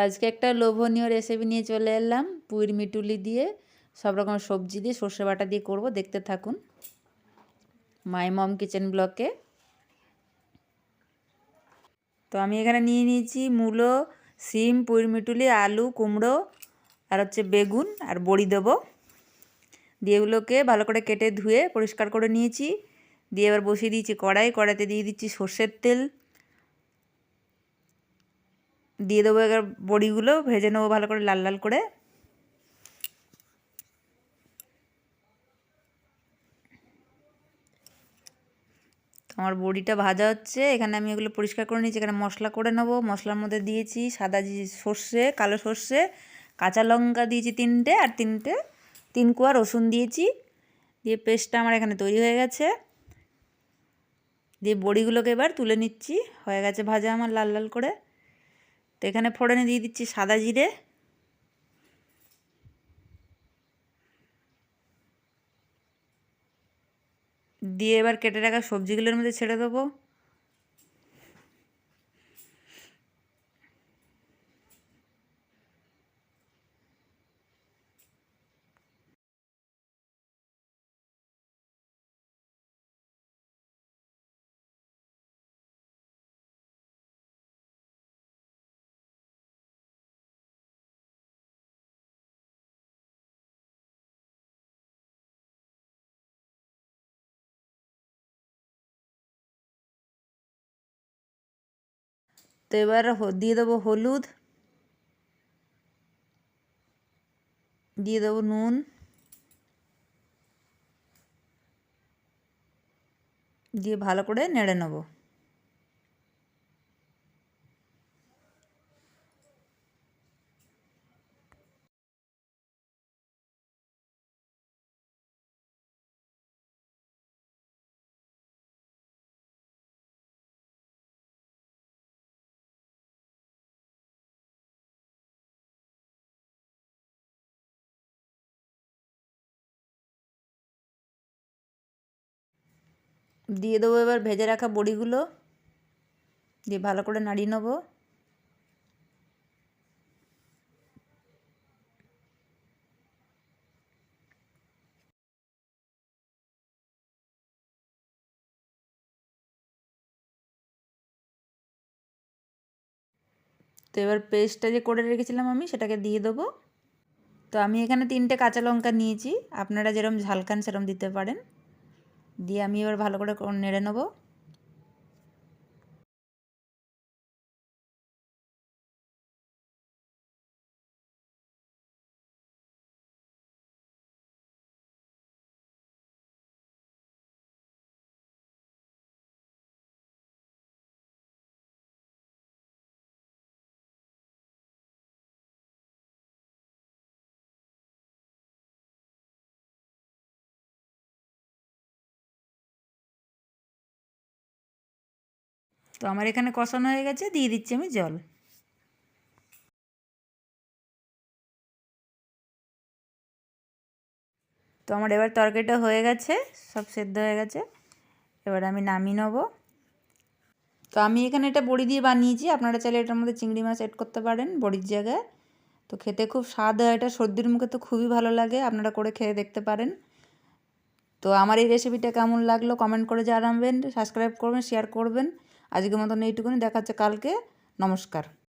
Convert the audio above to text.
আজকে একটা লোভনীয় রেসিপি নিয়ে চলে এলাম, পুঁইর মিটুলি দিয়ে সব রকম সবজি দিয়ে সর্ষে বাটা দিয়ে করব, দেখতে থাকুন মাই মম কিচেন ব্লকে। তো আমি এখানে নিয়ে নিয়েছি মূলো, সিম, পুঁইর মিটুলি, আলু, কুমড়ো আর হচ্ছে বেগুন আর বড়ি দেবো। দিয়ে এগুলোকে ভালো করে কেটে ধুয়ে পরিষ্কার করে নিয়েছি। দিয়ে এবার বসিয়ে দিয়েছি কড়াইতে দিয়ে দিচ্ছি সর্ষের তেল। দিয়ে দেবো এবার বড়িগুলো ভেজে নেবো ভালো করে লাল লাল করে। আমার বড়িটা ভাজা হচ্ছে, এখানে আমি এগুলো পরিষ্কার করে নিয়েছি। এখানে মশলা করে নেবো। মশলার মধ্যে দিয়েছি সাদা সর্ষে, কালো সর্ষে, কাঁচা লঙ্কা দিয়েছি 3টে আর 3 কোয়া রসুন দিয়েছি। দিয়ে পেস্টটা আমার এখানে তৈরি হয়ে গেছে। দিয়ে বড়িগুলোকে এবার তুলে নিচ্ছি, হয়ে গেছে ভাজা আমার লাল লাল করে। তো এখানে ফোড়নে দিয়ে দিচ্ছি সাদা জিরে, দিয়ে এবার কেটে রাখা সবজিগুলোর মধ্যে ছেড়ে দেবো। তো এবার দিয়ে দেবো হলুদ, দিয়ে দেবো নুন, দিয়ে ভালো করে নেড়ে নেবো। দিয়ে দেবো এবার ভেজে রাখা বড়িগুলো, দিয়ে ভালো করে নাড়িয়ে নেবো। তো এবার পেস্টটা যে করে রেখেছিলাম আমি সেটাকে দিয়ে দেবো। তো আমি এখানে 3টে কাঁচা লঙ্কা নিয়েছি, আপনারা যেরকম ঝাল খান সেরকম দিতে পারেন। দিয়ে আমি এবার ভালো করে নেড়ে নেবো। তো আমার এখানে কষানো হয়ে গেছে, দিয়ে দিচ্ছি আমি জল। তো আমার এবার তরকারিটা হয়ে গেছে, সব সেদ্ধ হয়ে গেছে। এবার আমি নামিয়ে নেবো। তো আমি এখানে এটা বড়ি দিয়ে বানিয়েছি, আপনারা চাইলে এটার মধ্যে চিংড়ি মাছ অ্যাড করতে পারেন বড়ির জায়গায়। তো খেতে খুব স্বাদ হয়, এটা সর্দির মুখে তো খুবই ভালো লাগে, আপনারা করে খেয়ে দেখতে পারেন। তো আমার এই রেসিপিটা কেমন লাগলো কমেন্ট করে জানাবেন, সাবস্ক্রাইব করবেন, শেয়ার করবেন। আজকের মতন এইটুকুনি, দেখা হচ্ছে কালকে। নমস্কার।